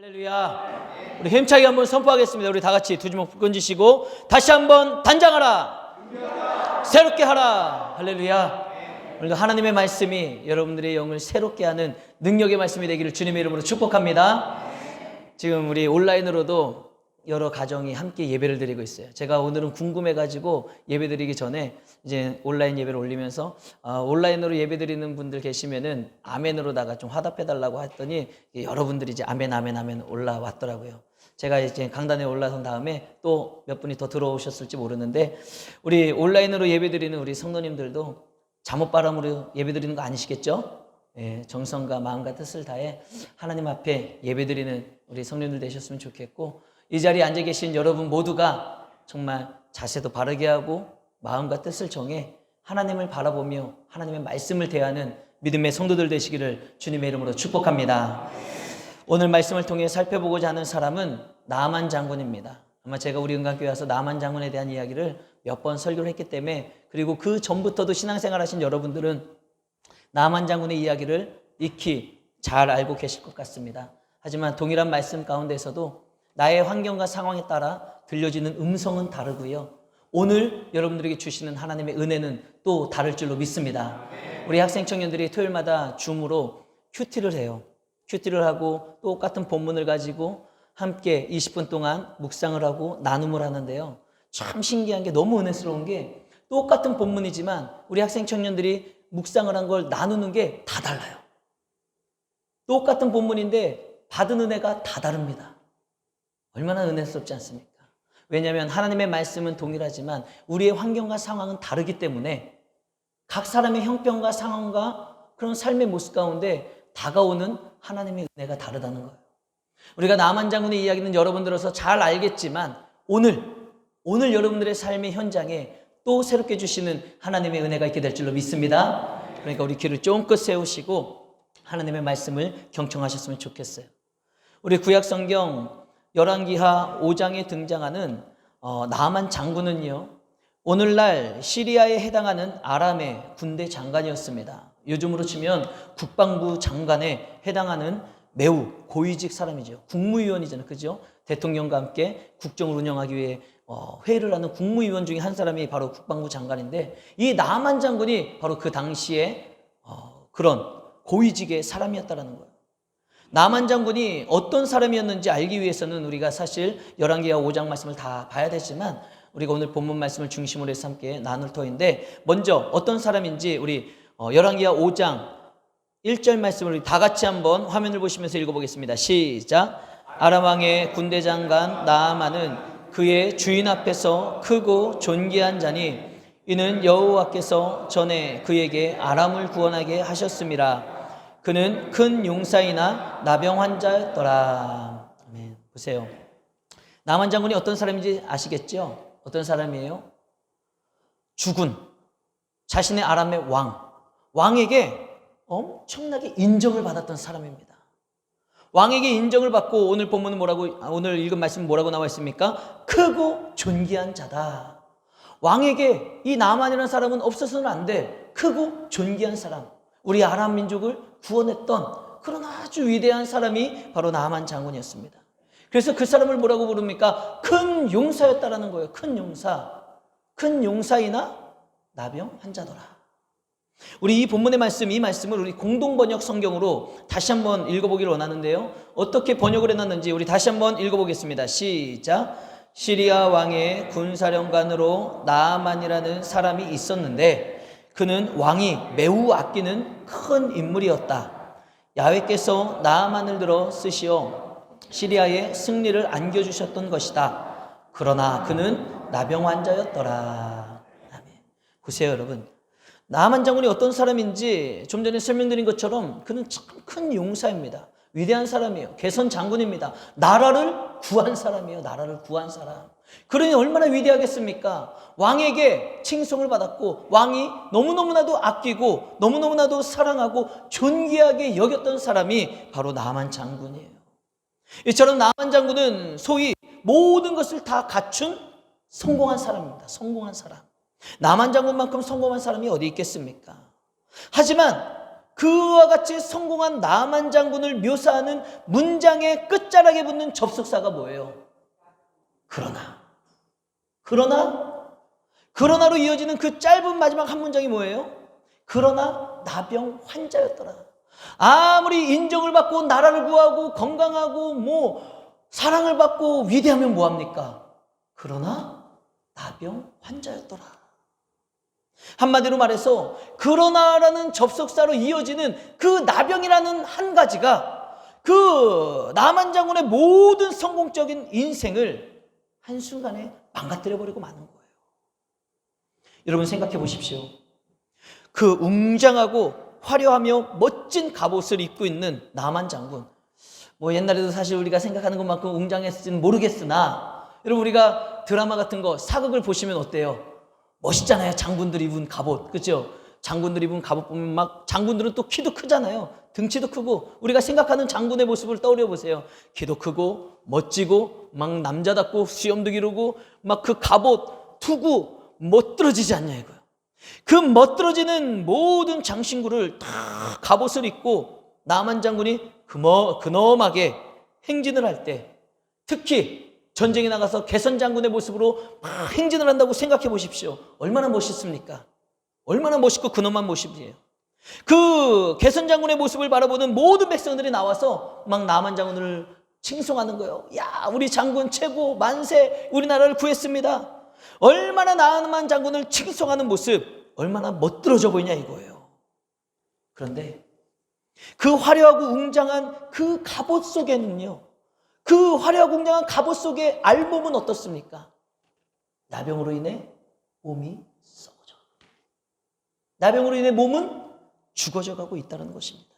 할렐루야. 우리 힘차게 한번 선포하겠습니다. 우리 다 같이 두 주먹 끈지시고 다시 한번 단장하라. 새롭게 하라. 할렐루야. 오늘도 하나님의 말씀이 여러분들의 영을 새롭게 하는 능력의 말씀이 되기를 주님의 이름으로 축복합니다. 지금 우리 온라인으로도 여러 가정이 함께 예배를 드리고 있어요. 제가 오늘은 궁금해가지고 예배 드리기 전에 이제 온라인 예배를 올리면서 온라인으로 예배 드리는 분들 계시면은 아멘으로다가 좀 화답해달라고 했더니 여러분들이 이제 아멘 올라왔더라고요. 제가 이제 강단에 올라선 다음에 또 몇 분이 더 들어오셨을지 모르는데 우리 온라인으로 예배 드리는 우리 성도님들도 잠옷바람으로 예배 드리는 거 아니시겠죠? 예, 정성과 마음과 뜻을 다해 하나님 앞에 예배 드리는 우리 성도님들 되셨으면 좋겠고, 이 자리에 앉아 계신 여러분 모두가 정말 자세도 바르게 하고 마음과 뜻을 정해 하나님을 바라보며 하나님의 말씀을 대하는 믿음의 성도들 되시기를 주님의 이름으로 축복합니다. 오늘 말씀을 통해 살펴보고자 하는 사람은 나만 장군입니다. 아마 제가 우리 은강교회 와서 나만 장군에 대한 이야기를 몇 번 설교를 했기 때문에, 그리고 그 전부터도 신앙생활 하신 여러분들은 나만 장군의 이야기를 익히 잘 알고 계실 것 같습니다. 하지만 동일한 말씀 가운데서도 나의 환경과 상황에 따라 들려지는 음성은 다르고요, 오늘 여러분들에게 주시는 하나님의 은혜는 또 다를 줄로 믿습니다. 우리 학생 청년들이 토요일마다 줌으로 큐티를 해요. 큐티를 하고 똑같은 본문을 가지고 함께 20분 동안 묵상을 하고 나눔을 하는데요, 참 신기한 게, 너무 은혜스러운 게, 똑같은 본문이지만 우리 학생 청년들이 묵상을 한 걸 나누는 게 다 달라요. 똑같은 본문인데 받은 은혜가 다 다릅니다. 얼마나 은혜스럽지 않습니까? 왜냐하면 하나님의 말씀은 동일하지만 우리의 환경과 상황은 다르기 때문에 각 사람의 형편과 상황과 그런 삶의 모습 가운데 다가오는 하나님의 은혜가 다르다는 거예요. 우리가 나만 장군의 이야기는 여러분들로서 잘 알겠지만 오늘 여러분들의 삶의 현장에 또 새롭게 주시는 하나님의 은혜가 있게 될 줄로 믿습니다. 그러니까 우리 귀를 쫑긋 세우시고 하나님의 말씀을 경청하셨으면 좋겠어요. 우리 구약성경 열왕기하 5장에 등장하는 나만 장군은요, 오늘날 시리아에 해당하는 아람의 군대 장관이었습니다. 요즘으로 치면 국방부 장관에 해당하는 매우 고위직 사람이죠. 국무위원이잖아요, 그죠? 대통령과 함께 국정을 운영하기 위해 회의를 하는 국무위원 중에 한 사람이 바로 국방부 장관인데, 이 나만 장군이 바로 그 당시에 그런 고위직의 사람이었다라는 거예요. 나만 장군이 어떤 사람이었는지 알기 위해서는 우리가 사실 열왕기하 5장 말씀을 다 봐야 되지만, 우리가 오늘 본문 말씀을 중심으로 해서 함께 나눌 터인데, 먼저 어떤 사람인지 우리 열왕기하 5장 1절 말씀을 우리 다 같이 한번 화면을 보시면서 읽어보겠습니다. 시작. 아람 왕의 군대 장관 나아만은 그의 주인 앞에서 크고 존귀한 자니, 이는 여호와께서 전에 그에게 아람을 구원하게 하셨음이라. 그는 큰 용사이나 나병 환자였더라. 아멘. 보세요. 나만 장군이 어떤 사람인지 아시겠죠? 어떤 사람이에요? 주군, 자신의 아람의 왕에게 엄청나게 인정을 받았던 사람입니다. 왕에게 인정을 받고, 오늘 본문은 오늘 읽은 말씀은 뭐라고 나와 있습니까? 크고 존귀한 자다. 왕에게 이 나만이라는 사람은 없어서는 안 돼. 크고 존귀한 사람, 우리 아람 민족을 구원했던 그런 아주 위대한 사람이 바로 나만 장군이었습니다. 그래서 그 사람을 뭐라고 부릅니까? 큰 용사였다라는 거예요. 큰 용사. 큰 용사이나 나병 환자더라. 우리 이 본문의 말씀, 이 말씀을 우리 공동번역 성경으로 다시 한번 읽어보기를 원하는데요, 어떻게 번역을 해놨는지 우리 다시 한번 읽어보겠습니다. 시작. 시리아 왕의 군사령관으로 나아만이라는 사람이 있었는데, 그는 왕이 매우 아끼는 큰 인물이었다. 야훼께서 나아만을 들어 쓰시어 시리아의 승리를 안겨주셨던 것이다. 그러나 그는 나병 환자였더라. 아멘. 보세요, 여러분. 나아만 장군이 어떤 사람인지 좀 전에 설명드린 것처럼 그는 참 큰 용사입니다. 위대한 사람이에요. 개선 장군입니다. 나라를 구한 사람이에요. 나라를 구한 사람. 그러니 얼마나 위대하겠습니까? 왕에게 칭송을 받았고, 왕이 너무너무나도 아끼고 너무너무나도 사랑하고 존귀하게 여겼던 사람이 바로 나아만 장군이에요. 이처럼 나아만 장군은 소위 모든 것을 다 갖춘 성공한 사람입니다. 성공한 사람. 나아만 장군만큼 성공한 사람이 어디 있겠습니까? 하지만 그와 같이 성공한 나만 장군을 묘사하는 문장의 끝자락에 붙는 접속사가 뭐예요? 그러나로 이어지는 그 짧은 마지막 한 문장이 뭐예요? 그러나 나병 환자였더라. 아무리 인정을 받고 나라를 구하고 건강하고 사랑을 받고 위대하면 뭐합니까? 그러나 나병 환자였더라. 한마디로 말해서 그러나라는 접속사로 이어지는 그 나병이라는 한 가지가 그 나만 장군의 모든 성공적인 인생을 한순간에 망가뜨려버리고 마는 거예요. 여러분 생각해 보십시오. 그 웅장하고 화려하며 멋진 갑옷을 입고 있는 나만 장군, 옛날에도 사실 우리가 생각하는 것만큼 웅장했을지는 모르겠으나 여러분 우리가 드라마 같은 거 사극을 보시면 어때요? 멋있잖아요. 장군들 입은 갑옷, 그렇죠? 장군들 입은 갑옷 보면 막 장군들은 또 키도 크잖아요. 등치도 크고 우리가 생각하는 장군의 모습을 떠올려 보세요. 키도 크고 멋지고 막 남자답고 수염도 기르고 막 그 갑옷 투구 멋들어지지 않냐 이거예요. 그 멋들어지는 모든 장신구를 다 갑옷을 입고 나만 장군이 근엄하게 행진을 할 때, 특히 전쟁에 나가서 개선 장군의 모습으로 막 행진을 한다고 생각해 보십시오. 얼마나 멋있습니까? 얼마나 멋있고 근엄한 모습이에요. 그 개선 장군의 모습을 바라보는 모든 백성들이 나와서 막 나만 장군을 칭송하는 거예요. 야, 우리 장군 최고, 만세, 우리나라를 구했습니다. 얼마나 나만 장군을 칭송하는 모습, 얼마나 멋들어져 보이냐 이거예요. 그런데 그 화려하고 웅장한 그 갑옷 속에는요, 그 화려하고 웅장한 갑옷 속의 알몸은 어떻습니까? 나병으로 인해 몸이 썩어져, 나병으로 인해 몸은 죽어져 가고 있다는 것입니다.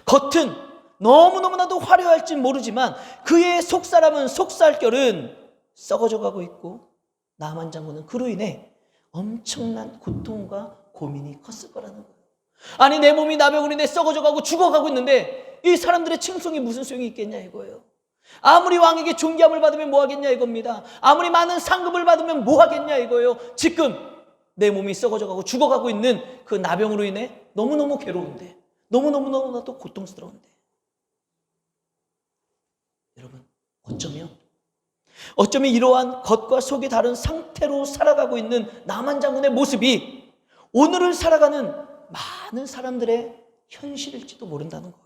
겉은 너무너무나도 화려할지 모르지만 그의 속사람은, 속살결은 썩어져 가고 있고 나만 장군은 그로 인해 엄청난 고통과 고민이 컸을 거라는 거예요. 아니, 내 몸이 나병으로 인해 썩어져 가고 죽어가고 있는데 이 사람들의 칭송이 무슨 소용이 있겠냐 이거예요. 아무리 왕에게 존귀함을 받으면 뭐 하겠냐 이겁니다. 아무리 많은 상급을 받으면 뭐 하겠냐 이거예요. 지금 내 몸이 썩어져 가고 죽어가고 있는 그 나병으로 인해 너무너무 괴로운데, 너무너무나도 고통스러운데, 여러분 어쩌면 이러한 겉과 속이 다른 상태로 살아가고 있는 나만 장군의 모습이 오늘을 살아가는 많은 사람들의 현실일지도 모른다는 거예요.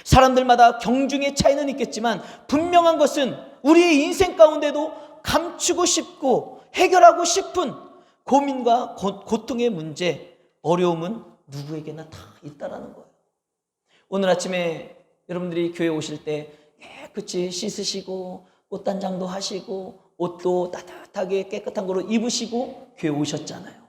사람들마다 경중의 차이는 있겠지만 분명한 것은 우리의 인생 가운데도 감추고 싶고 해결하고 싶은 고민과 고통의 문제, 어려움은 누구에게나 다 있다라는 거예요. 오늘 아침에 여러분들이 교회 오실 때 깨끗이 씻으시고 꽃단장도 하시고 옷도 따뜻하게 깨끗한 거로 입으시고 교회 오셨잖아요.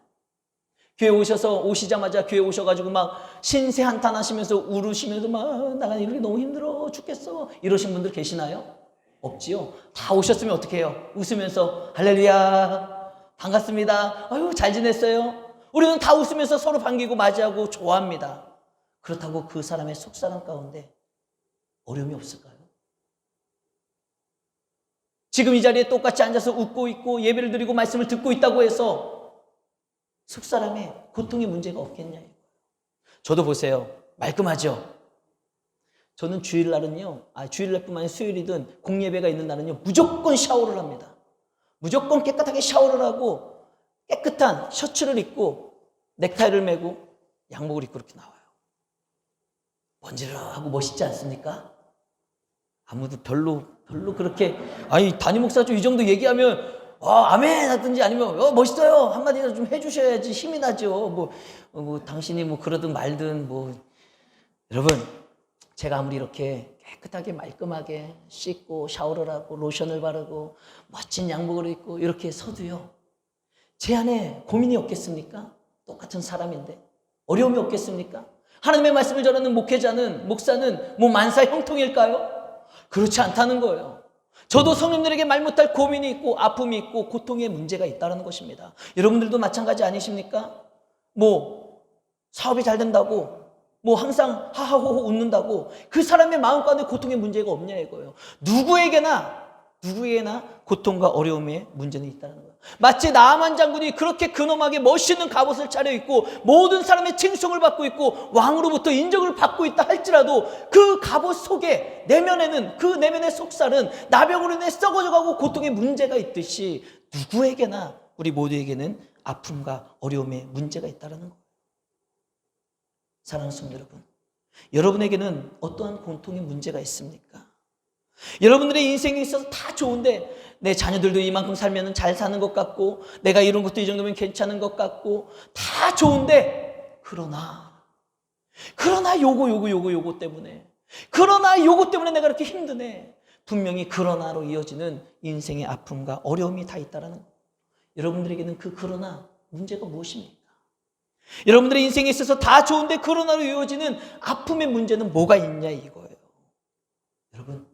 교회 오시자마자 교회 오셔가지고 막 신세 한탄하시면서 울으시면서 막 나가 이렇게 너무 힘들어 죽겠어 이러신 분들 계시나요? 없지요. 다 오셨으면 어떻게 해요? 웃으면서 할렐루야 반갑습니다. 아유 잘 지냈어요. 우리는 다 웃으면서 서로 반기고 맞이하고 좋아합니다. 그렇다고 그 사람의 속사람 가운데 어려움이 없을까요? 지금 이 자리에 똑같이 앉아서 웃고 있고 예배를 드리고 말씀을 듣고 있다고 해서 속사람의 고통의 문제가 없겠냐. 저도 보세요. 말끔하죠? 저는 주일날은요, 주일날뿐만 아니라 수요일이든 공예배가 있는 날은요, 무조건 샤워를 합니다. 무조건 깨끗하게 샤워를 하고 깨끗한 셔츠를 입고 넥타이를 매고 양복을 입고 이렇게 나와요. 번지르하고 멋있지 않습니까? 아무도 별로 그렇게 담임 목사 좀 이 정도 얘기하면 아멘 하든지 아니면 멋있어요 한마디라도 좀 해주셔야지 힘이 나죠. 당신이 그러든 말든 여러분, 제가 아무리 이렇게 깨끗하게 말끔하게 씻고 샤워를 하고 로션을 바르고 멋진 양복을 입고 이렇게 서도요, 제 안에 고민이 없겠습니까? 똑같은 사람인데 어려움이 없겠습니까? 하나님의 말씀을 전하는 목사는 만사 형통일까요? 그렇지 않다는 거예요. 저도 성님들에게 말 못할 고민이 있고 아픔이 있고 고통의 문제가 있다는 것입니다. 여러분들도 마찬가지 아니십니까? 사업이 잘 된다고 항상 하하호호 웃는다고 그 사람의 마음 가운데 고통의 문제가 없냐 이거예요. 누구에게나 누구에게나 고통과 어려움의 문제는 있다는 거예요. 마치 나아만 장군이 그렇게 근엄하게 멋있는 갑옷을 차려입고 모든 사람의 칭송을 받고 있고 왕으로부터 인정을 받고 있다 할지라도 그 갑옷 속에 내면에는, 그 내면의 속살은 나병으로 인해 썩어져가고 고통의 문제가 있듯이 누구에게나, 우리 모두에게는 아픔과 어려움의 문제가 있다는 거예요. 사랑하는 성도 여러분, 여러분에게는 어떠한 고통의 문제가 있습니까? 여러분들의 인생에 있어서 다 좋은데 내 자녀들도 이만큼 살면 잘 사는 것 같고 내가 이런 것도 이 정도면 괜찮은 것 같고 다 좋은데 그러나 요거 때문에, 그러나 요거 때문에 내가 이렇게 힘드네. 분명히 그러나로 이어지는 인생의 아픔과 어려움이 다 있다는 거예요. 여러분들에게는 그 그러나 문제가 무엇입니까? 여러분들의 인생에 있어서 다 좋은데 그러나로 이어지는 아픔의 문제는 뭐가 있냐 이거예요. 여러분,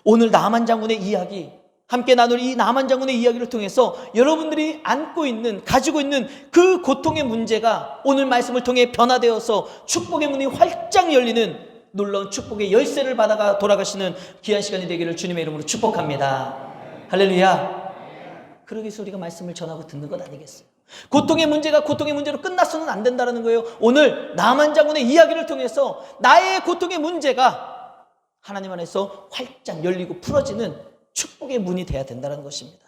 오늘 나만 장군의 이야기, 함께 나눌 이 나만 장군의 이야기를 통해서 여러분들이 안고 있는, 가지고 있는 그 고통의 문제가 오늘 말씀을 통해 변화되어서 축복의 문이 활짝 열리는 놀라운 축복의 열쇠를 받아가 돌아가시는 귀한 시간이 되기를 주님의 이름으로 축복합니다. 할렐루야. 그러기 위해서 우리가 말씀을 전하고 듣는 것 아니겠어요? 고통의 문제가 고통의 문제로 끝나서는 안 된다는 거예요. 오늘 나만 장군의 이야기를 통해서 나의 고통의 문제가 하나님 안에서 활짝 열리고 풀어지는 축복의 문이 돼야 된다는 것입니다.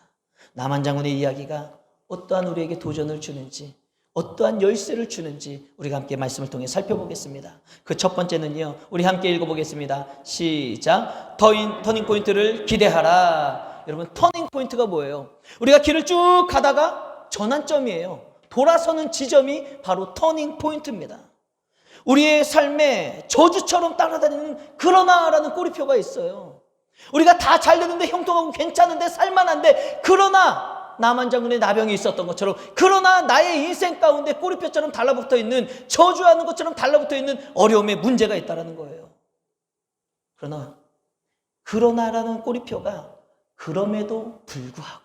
나만 장군의 이야기가 어떠한 우리에게 도전을 주는지, 어떠한 열쇠를 주는지 우리가 함께 말씀을 통해 살펴보겠습니다. 그 첫 번째는요, 우리 함께 읽어보겠습니다. 시작. 터닝 포인트를 기대하라. 여러분, 터닝 포인트가 뭐예요? 우리가 길을 쭉 가다가 전환점이에요. 돌아서는 지점이 바로 터닝 포인트입니다. 우리의 삶에 저주처럼 따라다니는 그러나라는 꼬리표가 있어요. 우리가 다 잘 되는데, 형통하고 괜찮은데, 살만한데, 그러나 나만 장군의 나병이 있었던 것처럼, 그러나 나의 인생 가운데 꼬리표처럼 달라붙어 있는, 저주하는 것처럼 달라붙어 있는 어려움의 문제가 있다는 거예요. 그러나라는 꼬리표가 그럼에도 불구하고,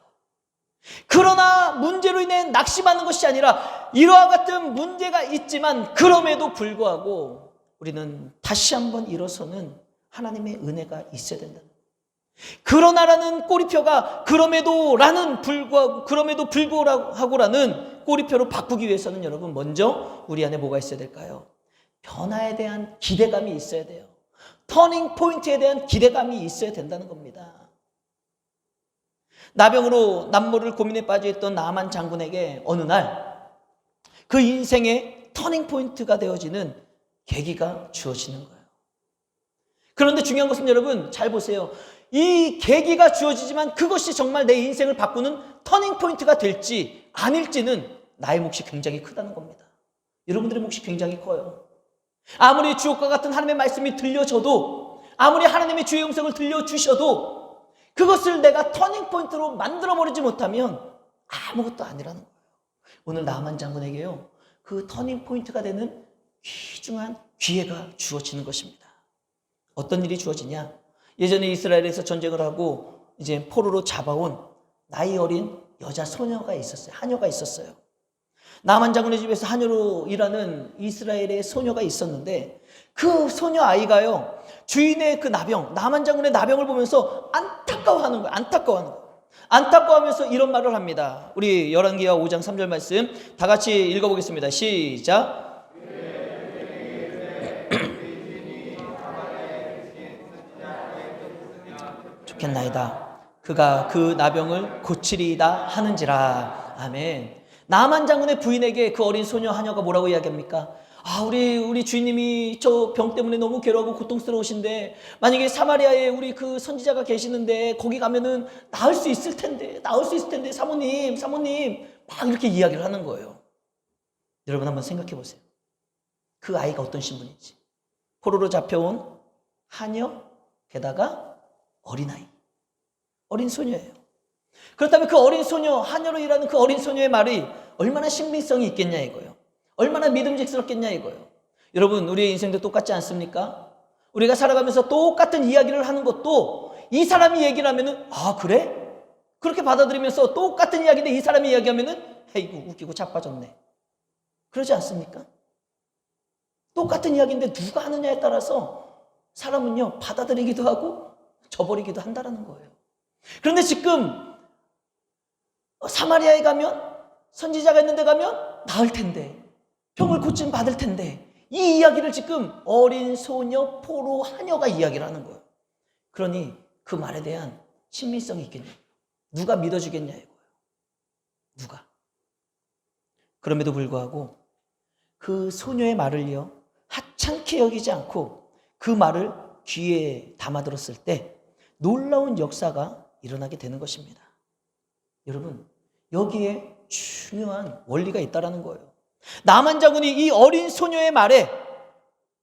그러나 문제로 인해 낙심하는 것이 아니라 이러한 같은 문제가 있지만 그럼에도 불구하고 우리는 다시 한번 일어서는 하나님의 은혜가 있어야 된다. 그러나라는 꼬리표가 그럼에도 불구하고라는 꼬리표로 바꾸기 위해서는 여러분, 먼저 우리 안에 뭐가 있어야 될까요? 변화에 대한 기대감이 있어야 돼요. 터닝 포인트에 대한 기대감이 있어야 된다는 겁니다. 나병으로 남모를 고민에 빠져있던 나만 장군에게 어느 날 그 인생의 터닝 포인트가 되어지는 계기가 주어지는 거예요. 그런데 중요한 것은 여러분, 잘 보세요. 이 계기가 주어지지만 그것이 정말 내 인생을 바꾸는 터닝 포인트가 될지 아닐지는 나의 몫이 굉장히 크다는 겁니다. 여러분들의 몫이 굉장히 커요. 아무리 주옥과 같은 하나님의 말씀이 들려져도, 아무리 하나님의 주의 음성을 들려주셔도 그것을 내가 터닝 포인트로 만들어버리지 못하면 아무것도 아니라는 거예요. 오늘 나만 장군에게요, 그 터닝 포인트가 되는 귀중한 기회가 주어지는 것입니다. 어떤 일이 주어지냐? 예전에 이스라엘에서 전쟁을 하고 이제 포로로 잡아온 나이 어린 여자 소녀가 있었어요. 하녀가 있었어요. 나만 장군의 집에서 하녀로 일하는 이스라엘의 소녀가 있었는데, 그 소녀 아이가요, 주인의 그 나병, 나만 장군의 나병을 보면서 안타까워하는 거예요. 안타까워하면서 이런 말을 합니다. 우리 열왕기하 5장 3절 말씀 다 같이 읽어보겠습니다. 시작. 좋겠나이다. 그가 그 나병을 고치리이다 하는지라. 아멘. 나만 장군의 부인에게 그 어린 소녀 하녀가 뭐라고 이야기합니까? 우리 주인님이 저 병 때문에 너무 괴로워하고 고통스러우신데, 만약에 사마리아에 우리 그 선지자가 계시는데 거기 가면은 나을 수 있을 텐데, 사모님 막 이렇게 이야기를 하는 거예요. 여러분 한번 생각해 보세요. 그 아이가 어떤 신분인지. 포로로 잡혀온 하녀, 게다가 어린아이, 어린 소녀예요. 그렇다면 그 어린 소녀, 하녀로 일하는 그 어린 소녀의 말이 얼마나 신빙성이 있겠냐 이거예요. 얼마나 믿음직스럽겠냐 이거예요. 여러분, 우리의 인생도 똑같지 않습니까? 우리가 살아가면서 똑같은 이야기를 하는 것도 이 사람이 얘기를 하면은 그래? 그렇게 받아들이면서 똑같은 이야기인데 이 사람이 이야기하면은 에이구 웃기고 자빠졌네. 그러지 않습니까? 똑같은 이야기인데 누가 하느냐에 따라서 사람은요 받아들이기도 하고 져버리기도 한다라는 거예요. 그런데 지금 사마리아에 가면, 선지자가 있는 데 가면 나을 텐데, 병을 고침 받을 텐데, 이 이야기를 지금 어린 소녀, 포로, 하녀가 이야기를 하는 거예요. 그러니 그 말에 대한 신빙성이 있겠냐? 누가 믿어주겠냐 이거예요. 누가? 그럼에도 불구하고 그 소녀의 말을요, 하찮게 여기지 않고 그 말을 귀에 담아들었을 때 놀라운 역사가 일어나게 되는 것입니다. 여러분, 여기에 중요한 원리가 있다는 거예요. 나만 장군이 이 어린 소녀의 말에,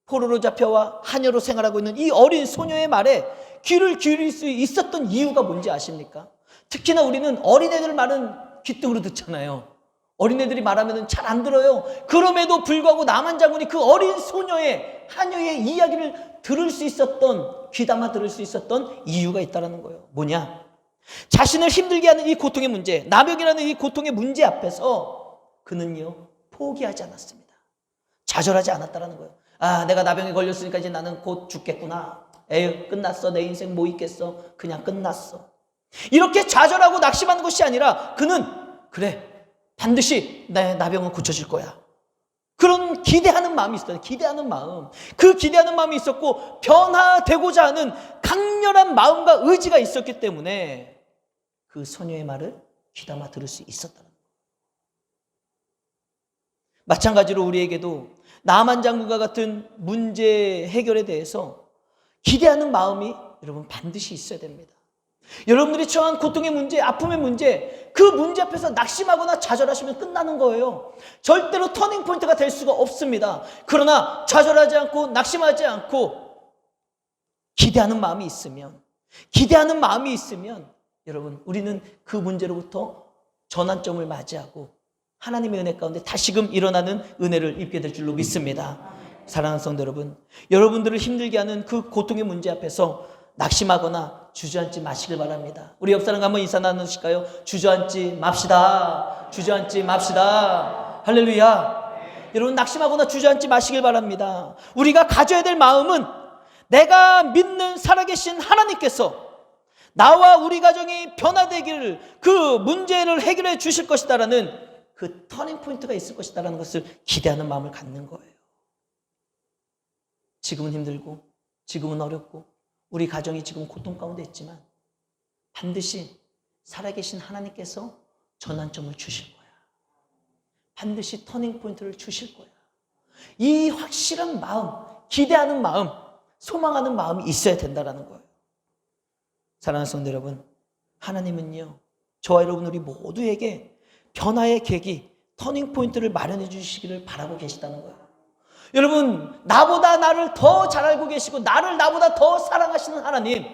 포로로 잡혀와 하녀로 생활하고 있는 이 어린 소녀의 말에 귀를 기울일 수 있었던 이유가 뭔지 아십니까? 특히나 우리는 어린애들 말은 귀등으로 듣잖아요. 어린애들이 말하면 잘 안 들어요. 그럼에도 불구하고 나만 장군이 그 어린 소녀의, 하녀의 이야기를 들을 수 있었던, 귀담아 들을 수 있었던 이유가 있다는 거예요. 뭐냐? 자신을 힘들게 하는 이 고통의 문제, 나병이라는 이 고통의 문제 앞에서 그는요, 포기하지 않았습니다. 좌절하지 않았다는 거예요. 아, 내가 나병에 걸렸으니까 이제 나는 곧 죽겠구나. 에휴, 끝났어. 내 인생 뭐 있겠어. 그냥 끝났어. 이렇게 좌절하고 낙심하는 것이 아니라 그는, 그래, 반드시 내 나병은 고쳐질 거야. 그런 기대하는 마음이 있었어요. 기대하는 마음. 그 기대하는 마음이 있었고 변화되고자 하는 강렬한 마음과 의지가 있었기 때문에 그 소녀의 말을 귀담아 들을 수 있었다는 거예요. 마찬가지로 우리에게도 나만 장군과 같은 문제 해결에 대해서 기대하는 마음이 여러분 반드시 있어야 됩니다. 여러분들이 처한 고통의 문제, 아픔의 문제, 그 문제 앞에서 낙심하거나 좌절하시면 끝나는 거예요. 절대로 터닝 포인트가 될 수가 없습니다. 그러나 좌절하지 않고 낙심하지 않고 기대하는 마음이 있으면, 여러분, 우리는 그 문제로부터 전환점을 맞이하고 하나님의 은혜 가운데 다시금 일어나는 은혜를 입게 될 줄로 믿습니다. 사랑하는 성도 여러분, 여러분들을 힘들게 하는 그 고통의 문제 앞에서 낙심하거나 주저앉지 마시길 바랍니다. 우리 옆 사람과 한번 인사 나누실까요? 주저앉지 맙시다. 주저앉지 맙시다. 할렐루야. 여러분, 낙심하거나 주저앉지 마시길 바랍니다. 우리가 가져야 될 마음은 내가 믿는 살아계신 하나님께서 나와 우리 가정이 변화되기를, 그 문제를 해결해 주실 것이다라는 그 터닝 포인트가 있을 것이다라는 것을 기대하는 마음을 갖는 거예요. 지금은 힘들고 지금은 어렵고 우리 가정이 지금 고통 가운데 있지만 반드시 살아계신 하나님께서 전환점을 주실 거야. 반드시 터닝 포인트를 주실 거야. 이 확실한 마음, 기대하는 마음, 소망하는 마음이 있어야 된다는 거예요. 사랑하는 성도 여러분, 하나님은요, 저와 여러분 우리 모두에게 변화의 계기, 터닝 포인트를 마련해 주시기를 바라고 계시다는 거예요. 여러분, 나보다 나를 더 잘 알고 계시고 나를 나보다 더 사랑하시는 하나님,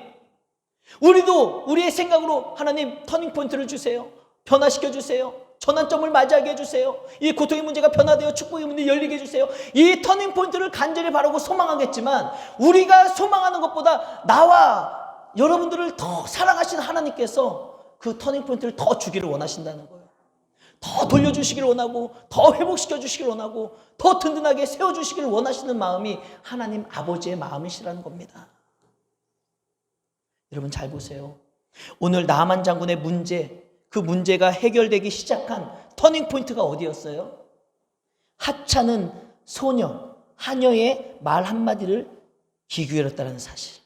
우리도 우리의 생각으로 하나님 터닝 포인트를 주세요. 변화시켜 주세요. 전환점을 맞이하게 해주세요. 이 고통의 문제가 변화되어 축복의 문이 열리게 해주세요. 이 터닝 포인트를 간절히 바라고 소망하겠지만 우리가 소망하는 것보다 나와 여러분들을 더 사랑하시는 하나님께서 그 터닝 포인트를 더 주기를 원하신다는 거예요. 더 돌려주시기를 원하고 더 회복시켜 주시기를 원하고 더 든든하게 세워주시기를 원하시는 마음이 하나님 아버지의 마음이시라는 겁니다. 여러분 잘 보세요. 오늘 나만 장군의 문제, 그 문제가 해결되기 시작한 터닝 포인트가 어디였어요? 하찮은 소녀, 하녀의 말 한마디를 귀 기울였다는 사실.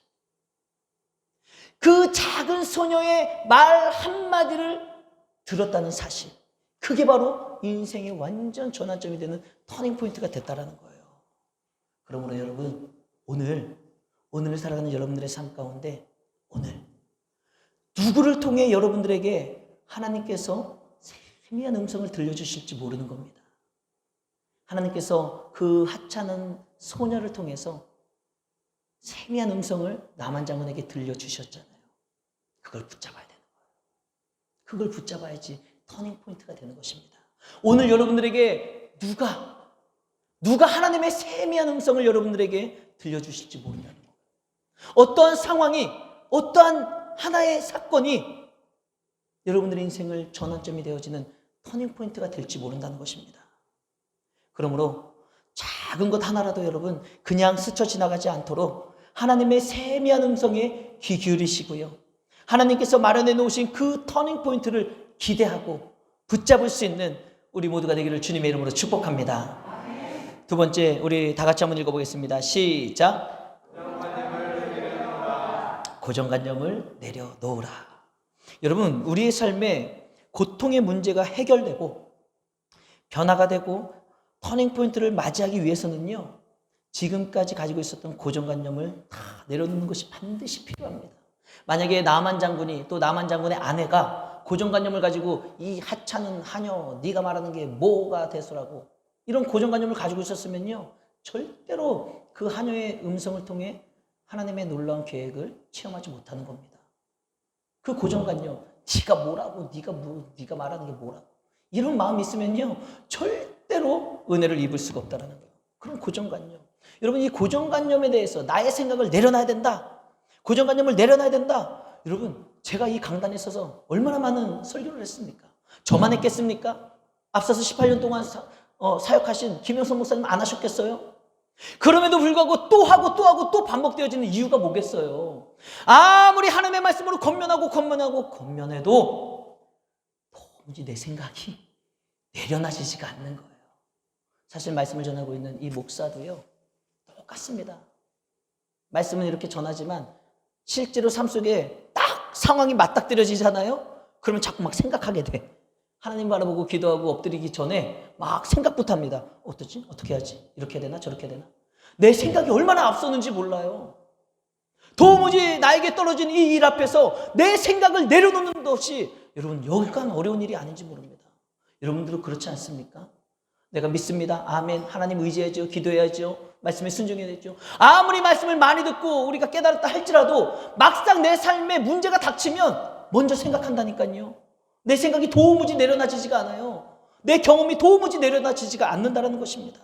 그 작은 소녀의 말 한마디를 들었다는 사실. 그게 바로 인생의 완전 전환점이 되는 터닝 포인트가 됐다는 거예요. 그러므로 여러분, 오늘을 살아가는 여러분들의 삶 가운데 오늘 누구를 통해 여러분들에게 하나님께서 세미한 음성을 들려주실지 모르는 겁니다. 하나님께서 그 하찮은 소녀를 통해서 세미한 음성을 나만 장군에게 들려주셨잖아요. 그걸 붙잡아야 되는 거예요. 그걸 붙잡아야지 터닝 포인트가 되는 것입니다. 오늘 여러분들에게 누가 하나님의 세미한 음성을 여러분들에게 들려주실지 모른다는 거예요. 어떠한 상황이, 어떠한 하나의 사건이 여러분들의 인생을 전환점이 되어지는 터닝 포인트가 될지 모른다는 것입니다. 그러므로 작은 것 하나라도 여러분 그냥 스쳐 지나가지 않도록 하나님의 세미한 음성에 귀 기울이시고요. 하나님께서 마련해 놓으신 그 터닝 포인트를 기대하고 붙잡을 수 있는 우리 모두가 되기를 주님의 이름으로 축복합니다. 두 번째, 우리 다 같이 한번 읽어보겠습니다. 시작. 고정관념을 내려놓으라. 여러분, 우리의 삶에 고통의 문제가 해결되고 변화가 되고 터닝 포인트를 맞이하기 위해서는요, 지금까지 가지고 있었던 고정관념을 다 내려놓는 것이 반드시 필요합니다. 만약에 나만 장군이, 또 나만 장군의 아내가 고정관념을 가지고 이 하찮은 하녀, 네가 말하는 게 뭐가 대수라고 이런 고정관념을 가지고 있었으면요, 절대로 그 하녀의 음성을 통해 하나님의 놀라운 계획을 체험하지 못하는 겁니다. 그 고정관념, 네가 뭐라고, 네가 말하는 게 뭐라고, 이런 마음이 있으면요, 절대로 은혜를 입을 수가 없다는 거예요. 그런 고정관념. 여러분, 이 고정관념에 대해서 나의 생각을 내려놔야 된다. 고정관념을 내려놔야 된다. 여러분, 제가 이 강단에 서서 얼마나 많은 설교를 했습니까? 저만 했겠습니까? 앞서서 18년 동안 사역하신 김영선 목사님 안 하셨겠어요? 그럼에도 불구하고 또 하고 또 반복되어지는 이유가 뭐겠어요? 아무리 하나님의 말씀으로 권면해도 도무지 내 생각이 내려놔지지가 않는 거예요. 사실 말씀을 전하고 있는 이 목사도요, 똑같습니다. 말씀은 이렇게 전하지만 실제로 삶 속에 딱 상황이 맞닥뜨려지잖아요? 그러면 자꾸 막 생각하게 돼. 하나님 바라보고 기도하고 엎드리기 전에 막 생각부터 합니다. 어떠지? 어떻게 하지? 이렇게 해야 되나? 저렇게 해야 되나? 내 생각이 얼마나 앞서는지 몰라요. 도무지 나에게 떨어진 이 일 앞에서 내 생각을 내려놓는 것이, 여러분, 여간 어려운 일이 아닌지 모릅니다. 여러분들은 그렇지 않습니까? 내가 믿습니다. 아멘. 하나님 의지해야죠. 기도해야죠. 말씀에 순종해야죠. 아무리 말씀을 많이 듣고 우리가 깨달았다 할지라도 막상 내 삶에 문제가 닥치면 먼저 생각한다니까요. 내 생각이 도무지 내려놔지지가 않아요. 내 경험이 도무지 내려놔지지가 않는다는 것입니다.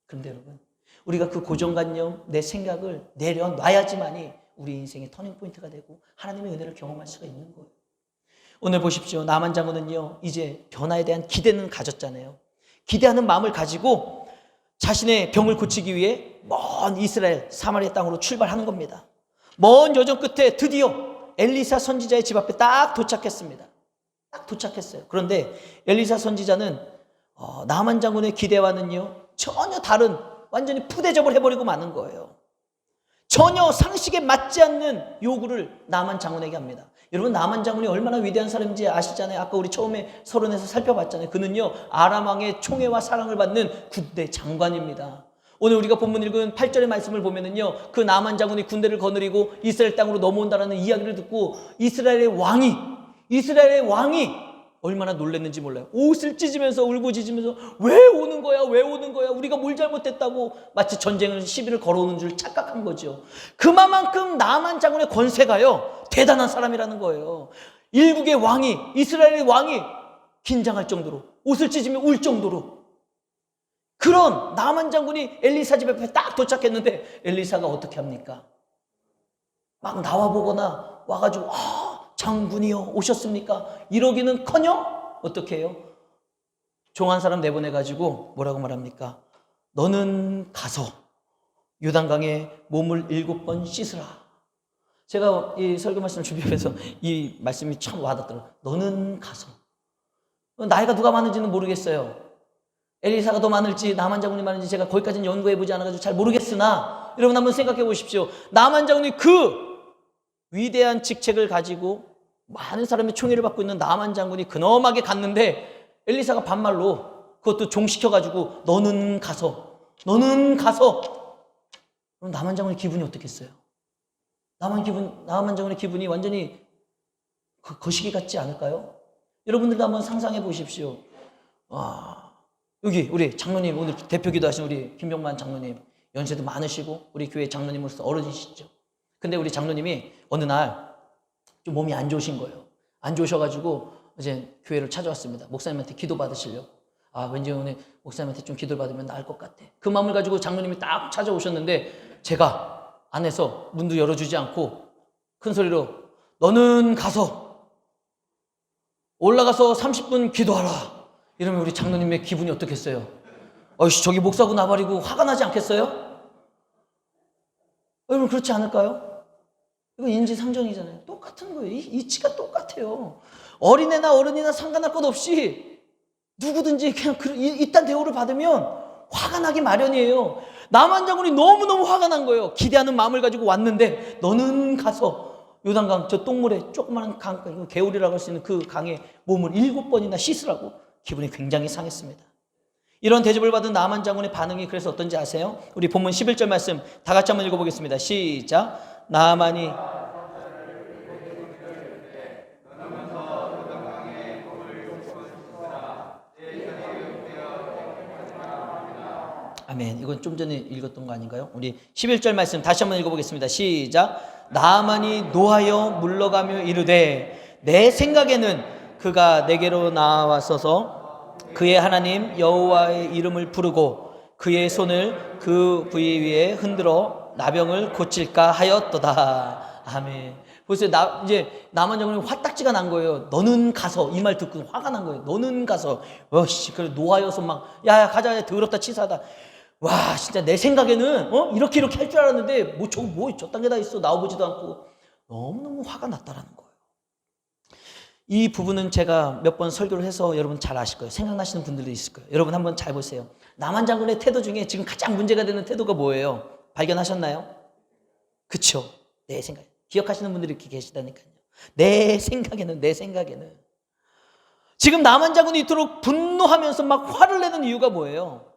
그런데 여러분, 우리가 그 고정관념, 내 생각을 내려놔야지만이 우리 인생의 터닝포인트가 되고 하나님의 은혜를 경험할 수가 있는 거예요. 오늘 보십시오. 나만 장군은요, 이제 변화에 대한 기대는 가졌잖아요. 기대하는 마음을 가지고 자신의 병을 고치기 위해 먼 이스라엘 사마리아 땅으로 출발하는 겁니다. 먼 여정 끝에 드디어 엘리사 선지자의 집 앞에 딱 도착했습니다. 딱 도착했어요. 그런데 엘리사 선지자는 나만 장군의 기대와는요, 전혀 다른, 완전히 푸대접을 해버리고 마는 거예요. 전혀 상식에 맞지 않는 요구를 나만 장군에게 합니다. 여러분, 나만 장군이 얼마나 위대한 사람인지 아시잖아요. 아까 우리 처음에 서론에서 살펴봤잖아요. 그는요, 아람 왕의 총애와 사랑을 받는 군대 장관입니다. 오늘 우리가 본문 읽은 8절의 말씀을 보면은요, 그 나만 장군이 군대를 거느리고 이스라엘 땅으로 넘어온다라는 이야기를 듣고 이스라엘의 왕이 얼마나 놀랐는지 몰라요. 옷을 찢으면서 울부짖으면서 왜 오는 거야? 우리가 뭘 잘못했다고, 마치 전쟁을 시비를 걸어오는 줄 착각한 거죠. 그만큼 나만 장군의 권세가요, 대단한 사람이라는 거예요. 일국의 왕이, 이스라엘의 왕이 긴장할 정도로, 옷을 찢으면 울 정도로, 그런 나만 장군이 엘리사 집 앞에 딱 도착했는데 엘리사가 어떻게 합니까? 막 나와보거나 와가지고 장군이요 오셨습니까? 이러기는커녕 어떻게 해요? 종 한 사람 내보내가지고 뭐라고 말합니까? 너는 가서 요단강에 몸을 7번 씻으라. 제가 이 설교 말씀을 준비하면서 이 말씀이 참 와닿더라고요. 너는 가서. 나이가 누가 많은지는 모르겠어요. 엘리사가 더 많을지 나만 장군이 많은지 제가 거기까지는 연구해보지 않아가지고 잘 모르겠으나, 여러분 한번 생각해 보십시오. 나만 장군이 그 위대한 직책을 가지고 많은 사람의 총애를 받고 있는 나만 장군이 근엄하게 갔는데 엘리사가 반말로 그것도 종시켜가지고 너는 가서. 그럼 나만 장군의 기분이 어떻겠어요? 나만 장군의 기분이 완전히 거시기 같지 않을까요? 여러분들도 한번 상상해 보십시오. 여기 우리 장로님, 오늘 대표 기도하신 우리 김병만 장로님, 연세도 많으시고 우리 교회 장로님으로서 어른이시죠. 근데 우리 장로님이 어느 날 좀 몸이 안 좋으신 거예요. 안 좋으셔가지고 이제 교회를 찾아왔습니다. 목사님한테 기도 받으시려고. 왠지 오늘 목사님한테 좀 기도를 받으면 나을 것 같아. 그 마음을 가지고 장로님이 딱 찾아오셨는데 제가 안에서 문도 열어주지 않고 큰 소리로 너는 가서 올라가서 30분 기도하라. 이러면 우리 장로님의 기분이 어떻겠어요? 어이씨, 저기 목사고 나발이고 화가 나지 않겠어요? 여러분, 그렇지 않을까요? 이거 인지상정이잖아요. 똑같은 거예요. 이치가 똑같아요. 어린애나 어른이나 상관할 것 없이 누구든지 그냥 이딴 대우를 받으면 화가 나기 마련이에요. 남한 장군이 너무너무 화가 난 거예요. 기대하는 마음을 가지고 왔는데 너는 가서 요단강 저 똥물에 조그마한 강, 개울이라고 할 수 있는 그 강에 몸을 7번이나 씻으라고. 기분이 굉장히 상했습니다. 이런 대접을 받은 나만 장군의 반응이 그래서 어떤지 아세요? 우리 본문 11절 말씀 다 같이 한번 읽어보겠습니다. 시작. 나만이 아멘. 이건 좀 전에 읽었던 거 아닌가요? 우리 11절 말씀 다시 한번 읽어보겠습니다. 시작. 나만이 노하여 물러가며 이르되 내 생각에는 그가 내게로 나와서서 그의 하나님 여호와의 이름을 부르고 그의 손을 그 부위 위에 흔들어 나병을 고칠까 하였도다. 아멘. 보세요. 이제 남한 장군이 화딱지가 난 거예요. 너는 가서, 이 말 듣고 화가 난 거예요. 너는 가서, 그래 노하여서 막, 야, 가자, 더럽다, 치사하다. 와, 진짜 내 생각에는, 이렇게 할 줄 알았는데, 저딴 게 다 있어. 나와보지도 않고. 너무너무 화가 났다라는 거예요. 이 부분은 제가 몇 번 설교를 해서 여러분 잘 아실 거예요. 생각나시는 분들도 있을 거예요. 여러분 한번 잘 보세요. 남한 장군의 태도 중에 지금 가장 문제가 되는 태도가 뭐예요? 발견하셨나요? 그쵸? 내 생각. 기억하시는 분들이 이렇게 계시다니까요. 내 생각에는. 지금 남한 장군이 이토록 분노하면서 막 화를 내는 이유가 뭐예요?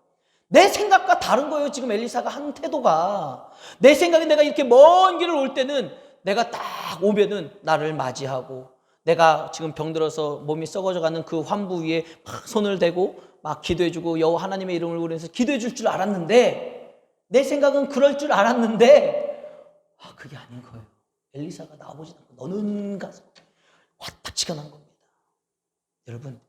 내 생각과 다른 거예요. 지금 엘리사가 한 태도가. 내 생각에 내가 이렇게 먼 길을 올 때는 내가 딱 오면은 나를 맞이하고 내가 지금 병들어서 몸이 썩어져가는 그 환부 위에 막 손을 대고 막 기도해주고 여호와 하나님의 이름을 부르면서 기도해줄 줄 알았는데 내 생각은 그럴 줄 알았는데 그게 아닌 거예요. 엘리사가 나오지 않고 너는 가서 화딱지가 난 겁니다. 여러분,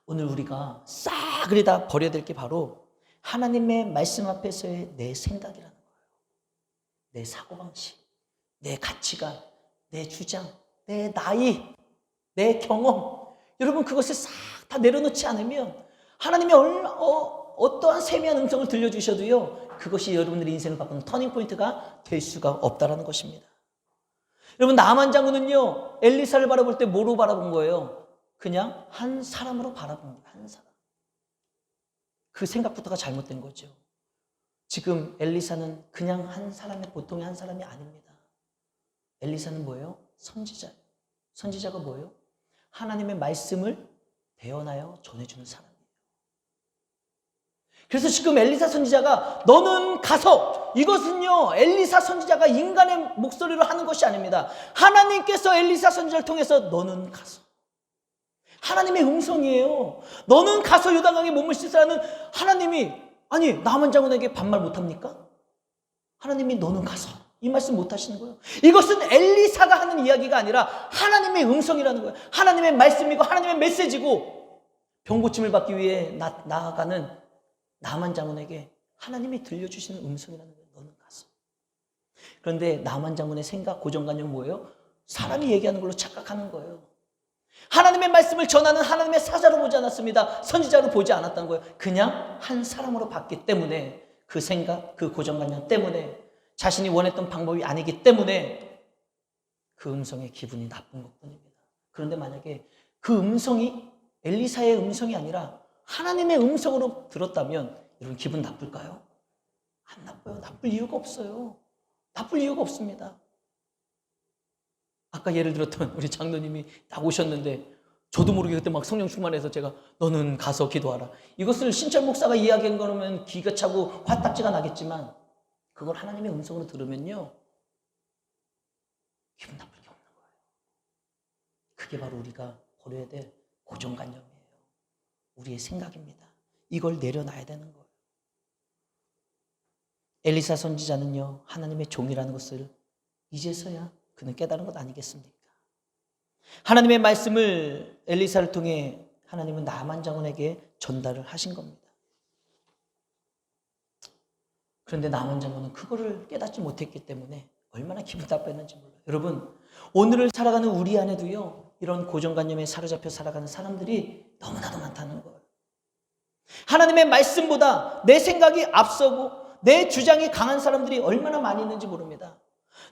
오늘 우리가 싸그리 다 버려야 될 게 바로 하나님의 말씀 앞에서의 내 생각이라는 거예요. 내 사고방식, 내 가치관, 내 주장, 내 나이, 내 경험. 여러분, 그것을 싹 다 내려놓지 않으면 하나님이 어떠한 세미한 음성을 들려주셔도요, 그것이 여러분들의 인생을 바꾸는 터닝포인트가 될 수가 없다는 것입니다. 여러분, 나만 장군은요, 엘리사를 바라볼 때 뭐로 바라본 거예요? 그냥 한 사람으로 바라본 거예요. 한 사람. 그 생각부터가 잘못된 거죠. 지금 엘리사는 그냥 한 사람의 보통의 한 사람이 아닙니다. 엘리사는 뭐예요? 선지자예요. 선지자가 뭐예요? 하나님의 말씀을 대언하여 전해주는 사람이에요. 그래서 지금 엘리사 선지자가 너는 가서, 이것은요 엘리사 선지자가 인간의 목소리로 하는 것이 아닙니다. 하나님께서 엘리사 선지자를 통해서 너는 가서, 하나님의 음성이에요. 너는 가서 요단강에 몸을 씻으라는 하나님이, 아니 남한 장군에게 반말 못합니까? 하나님이 너는 가서 이 말씀 못하시는 거예요. 이것은 엘리사가 하는 이야기가 아니라 하나님의 음성이라는 거예요. 하나님의 말씀이고 하나님의 메시지고 병고침을 받기 위해 나아가는 나만 장군에게 하나님이 들려주시는 음성이라는 거예요. 너는 가서. 그런데 나만 장군의 생각, 고정관념은 뭐예요? 사람이 얘기하는 걸로 착각하는 거예요. 하나님의 말씀을 전하는 하나님의 사자로 보지 않았습니다. 선지자로 보지 않았다는 거예요. 그냥 한 사람으로 봤기 때문에, 그 생각, 그 고정관념 때문에, 자신이 원했던 방법이 아니기 때문에 그 음성에 기분이 나쁜 것뿐입니다. 그런데 만약에 그 음성이 엘리사의 음성이 아니라 하나님의 음성으로 들었다면 여러분 기분 나쁠까요? 안 나빠요. 나쁠 이유가 없어요. 나쁠 이유가 없습니다. 아까 예를 들었던 우리 장로님이 딱 오셨는데 저도 모르게 그때 막 성령 충만해서 제가 너는 가서 기도하라. 이것을 신철 목사가 이야기한 거라면 기가 차고 화딱지가 나겠지만 그걸 하나님의 음성으로 들으면요 기분 나쁠 게 없는 거예요. 그게 바로 우리가 버려야 될 고정관념이에요. 우리의 생각입니다. 이걸 내려놔야 되는 거예요. 엘리사 선지자는요 하나님의 종이라는 것을 이제서야 그는 깨달은 것 아니겠습니까? 하나님의 말씀을 엘리사를 통해 하나님은 나만 장군에게 전달을 하신 겁니다. 그런데 나만 장군은 그거를 깨닫지 못했기 때문에 얼마나 기분 나빴는지 몰라요. 여러분, 오늘을 살아가는 우리 안에도요 이런 고정관념에 사로잡혀 살아가는 사람들이 너무나도 많다는 거예요. 하나님의 말씀보다 내 생각이 앞서고 내 주장이 강한 사람들이 얼마나 많이 있는지 모릅니다.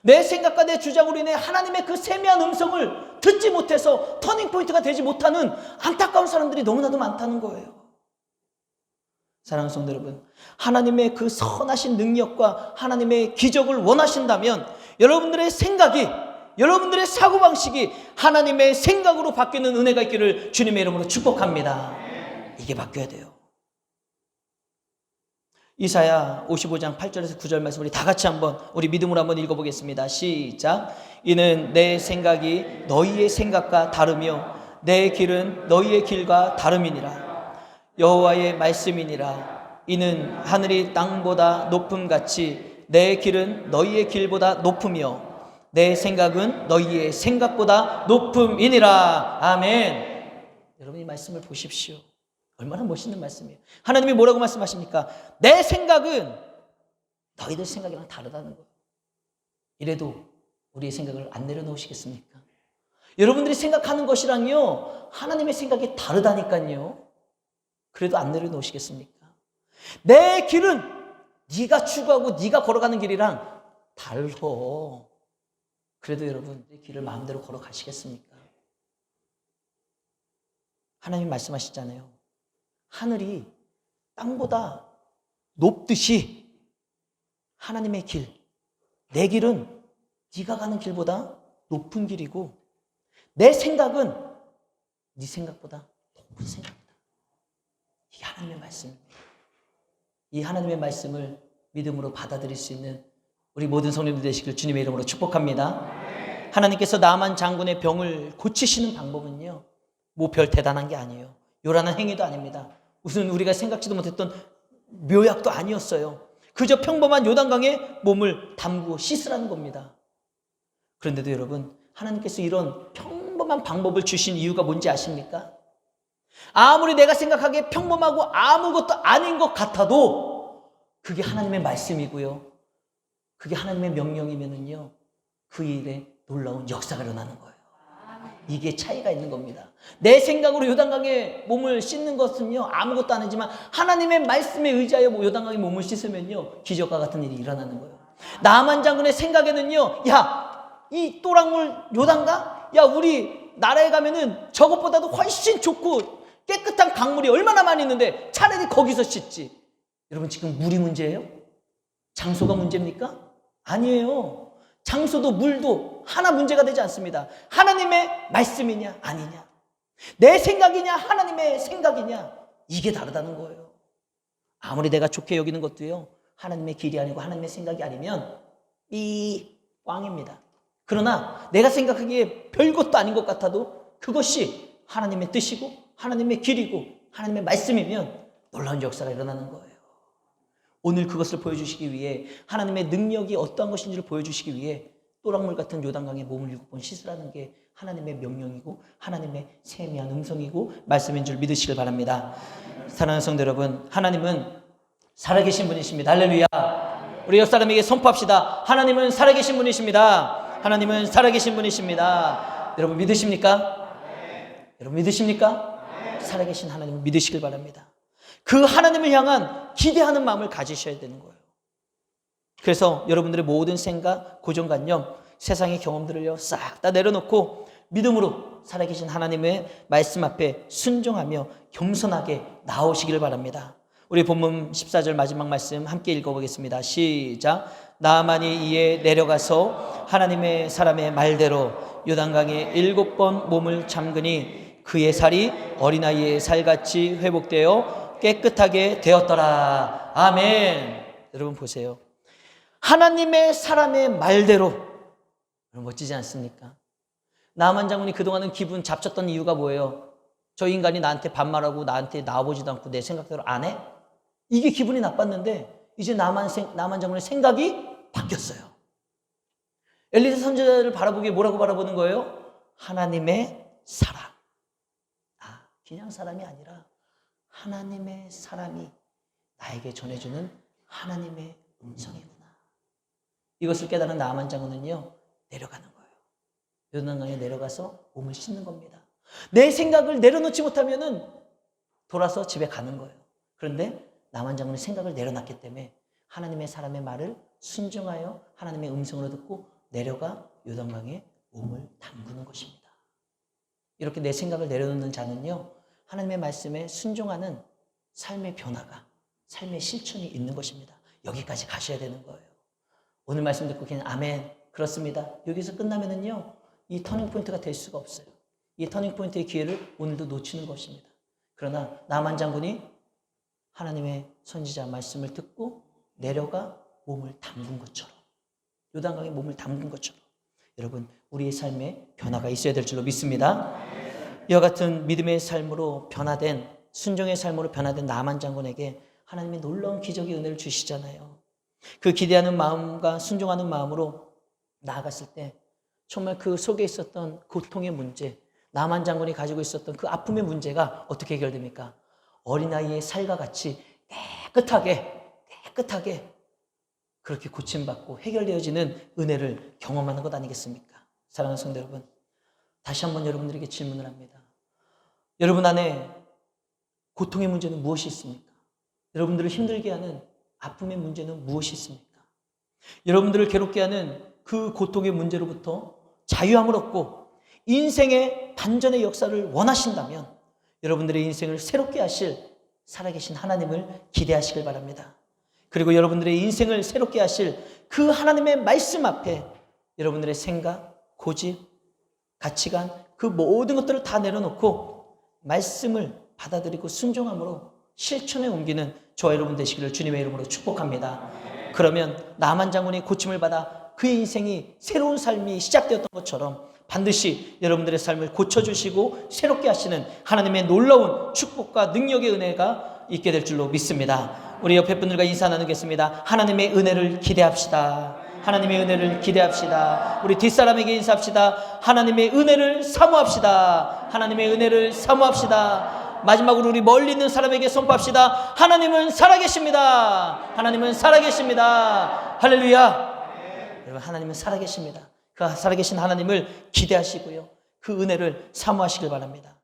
내 생각과 내 주장으로 인해 하나님의 그 세미한 음성을 듣지 못해서 터닝포인트가 되지 못하는 안타까운 사람들이 너무나도 많다는 거예요. 사랑하는 성도 여러분, 하나님의 그 선하신 능력과 하나님의 기적을 원하신다면 여러분들의 생각이, 여러분들의 사고방식이 하나님의 생각으로 바뀌는 은혜가 있기를 주님의 이름으로 축복합니다. 이게 바뀌어야 돼요. 이사야 55장 8절에서 9절 말씀 우리 다 같이 한번 우리 믿음으로 한번 읽어보겠습니다. 시작. 이는 내 생각이 너희의 생각과 다르며 내 길은 너희의 길과 다름이니라. 여호와의 말씀이니라. 이는 하늘이 땅보다 높음같이 내 길은 너희의 길보다 높으며 내 생각은 너희의 생각보다 높음이니라. 아멘. 여러분 이 말씀을 보십시오. 얼마나 멋있는 말씀이에요. 하나님이 뭐라고 말씀하십니까? 내 생각은 너희들 생각이랑 다르다는 거예요. 이래도 우리의 생각을 안 내려놓으시겠습니까? 여러분들이 생각하는 것이랑요 하나님의 생각이 다르다니까요. 그래도 안 내려놓으시겠습니까? 내 길은 네가 추구하고 네가 걸어가는 길이랑 달러. 그래도 여러분 내 길을 마음대로 걸어가시겠습니까? 하나님 말씀하시잖아요. 하늘이 땅보다 높듯이 하나님의 길, 내 길은 네가 가는 길보다 높은 길이고 내 생각은 네 생각보다 높은 생각이다. 이게 하나님의 말씀입니다. 이 하나님의 말씀을 믿음으로 받아들일 수 있는 우리 모든 성도님들 되시길 주님의 이름으로 축복합니다. 하나님께서 나만 장군의 병을 고치시는 방법은요 뭐 별 대단한 게 아니에요. 요란한 행위도 아닙니다. 무슨 우리가 생각지도 못했던 묘약도 아니었어요. 그저 평범한 요단강에 몸을 담그고 씻으라는 겁니다. 그런데도 여러분 하나님께서 이런 평범한 방법을 주신 이유가 뭔지 아십니까? 아무리 내가 생각하기에 평범하고 아무것도 아닌 것 같아도 그게 하나님의 말씀이고요. 그게 하나님의 명령이면은요 그 일에 놀라운 역사가 일어나는 거예요. 이게 차이가 있는 겁니다. 내 생각으로 요단강에 몸을 씻는 것은요 아무것도 아니지만 하나님의 말씀에 의지하여 요단강에 몸을 씻으면요 기적과 같은 일이 일어나는 거예요. 나만 장군의 생각에는요 야 이 또랑물 요단강? 야 우리 나라에 가면은 저것보다도 훨씬 좋고 깨끗한 강물이 얼마나 많이 있는데 차라리 거기서 씻지. 여러분 지금 물이 문제예요? 장소가 문제입니까? 아니에요. 장소도 물도 하나 문제가 되지 않습니다. 하나님의 말씀이냐 아니냐, 내 생각이냐 하나님의 생각이냐, 이게 다르다는 거예요. 아무리 내가 좋게 여기는 것도요 하나님의 길이 아니고 하나님의 생각이 아니면 이 꽝입니다. 그러나 내가 생각하기에 별것도 아닌 것 같아도 그것이 하나님의 뜻이고 하나님의 길이고 하나님의 말씀이면 놀라운 역사가 일어나는 거예요. 오늘 그것을 보여주시기 위해 하나님의 능력이 어떠한 것인지를 보여주시기 위해 또랑물 같은 요단강에 몸을 7번 씻으라는 게 하나님의 명령이고 하나님의 세미한 음성이고 말씀인 줄 믿으시길 바랍니다. 사랑하는 성도 여러분, 하나님은 살아계신 분이십니다. 할렐루야. 우리 옆 사람에게 선포합시다. 하나님은 살아계신 분이십니다. 하나님은 살아계신 분이십니다. 여러분 믿으십니까? 여러분 믿으십니까? 살아계신 하나님을 믿으시길 바랍니다. 그 하나님을 향한 기대하는 마음을 가지셔야 되는 거예요. 그래서 여러분들의 모든 생각, 고정관념, 세상의 경험들을요 싹 다 내려놓고 믿음으로 살아계신 하나님의 말씀 앞에 순종하며 겸손하게 나오시기를 바랍니다. 우리 본문 14절 마지막 말씀 함께 읽어보겠습니다. 시작. 나아만이 이에 내려가서 하나님의 사람의 말대로 요단강에 7번 몸을 잠그니 그의 살이 어린아이의 살같이 회복되어 깨끗하게 되었더라. 아멘. 여러분 보세요. 하나님의 사람의 말대로. 멋지지 않습니까? 나만 장군이 그동안은 기분 잡쳤던 이유가 뭐예요? 저 인간이 나한테 반말하고 나한테 나와보지도 않고 내 생각대로 안 해? 이게 기분이 나빴는데 이제 나만 장군의 생각이 바뀌었어요. 엘리사 선지자를 바라보기에 뭐라고 바라보는 거예요? 하나님의 사람. 그냥 사람이 아니라 하나님의 사람이 나에게 전해주는 하나님의 음성이구나. 이것을 깨달은 나만 장군은요 내려가는 거예요. 요단강에 내려가서 몸을 씻는 겁니다. 내 생각을 내려놓지 못하면은 돌아서 집에 가는 거예요. 그런데 나만 장군의 생각을 내려놨기 때문에 하나님의 사람의 말을 순종하여 하나님의 음성으로 듣고 내려가 요단강에 몸을 담그는 것입니다. 이렇게 내 생각을 내려놓는 자는요, 하나님의 말씀에 순종하는 삶의 변화가, 삶의 실천이 있는 것입니다. 여기까지 가셔야 되는 거예요. 오늘 말씀 듣고 그냥 아멘, 그렇습니다, 여기서 끝나면은요, 이 터닝포인트가 될 수가 없어요. 이 터닝포인트의 기회를 오늘도 놓치는 것입니다. 그러나 나만 장군이 하나님의 선지자 말씀을 듣고 내려가 몸을 담근 것처럼, 요단강에 몸을 담근 것처럼 여러분, 우리의 삶에 변화가 있어야 될 줄로 믿습니다. 이와 같은 믿음의 삶으로 변화된, 순종의 삶으로 변화된 나만 장군에게 하나님의 놀라운 기적의 은혜를 주시잖아요. 그 기대하는 마음과 순종하는 마음으로 나아갔을 때 정말 그 속에 있었던 고통의 문제, 나만 장군이 가지고 있었던 그 아픔의 문제가 어떻게 해결됩니까? 어린아이의 살과 같이 깨끗하게 그렇게 고침받고 해결되어지는 은혜를 경험하는 것 아니겠습니까? 사랑하는 성도 여러분, 다시 한번 여러분들에게 질문을 합니다. 여러분 안에 고통의 문제는 무엇이 있습니까? 여러분들을 힘들게 하는 아픔의 문제는 무엇이 있습니까? 여러분들을 괴롭게 하는 그 고통의 문제로부터 자유함을 얻고 인생의 반전의 역사를 원하신다면 여러분들의 인생을 새롭게 하실 살아계신 하나님을 기대하시길 바랍니다. 그리고 여러분들의 인생을 새롭게 하실 그 하나님의 말씀 앞에 여러분들의 생각, 고집, 가치관, 그 모든 것들을 다 내려놓고 말씀을 받아들이고 순종함으로 실천에 옮기는 저와 여러분 되시기를 주님의 이름으로 축복합니다. 그러면 나만 장군이 고침을 받아 그의 인생이 새로운 삶이 시작되었던 것처럼 반드시 여러분들의 삶을 고쳐주시고 새롭게 하시는 하나님의 놀라운 축복과 능력의 은혜가 있게 될 줄로 믿습니다. 우리 옆에 분들과 인사 나누겠습니다. 하나님의 은혜를 기대합시다. 하나님의 은혜를 기대합시다. 우리 뒷사람에게 인사합시다. 하나님의 은혜를 사모합시다. 하나님의 은혜를 사모합시다. 마지막으로 우리 멀리 있는 사람에게 선포합시다. 하나님은 살아계십니다. 하나님은 살아계십니다. 할렐루야. 여러분, 하나님은 살아계십니다. 그 살아계신 하나님을 기대하시고요, 그 은혜를 사모하시길 바랍니다.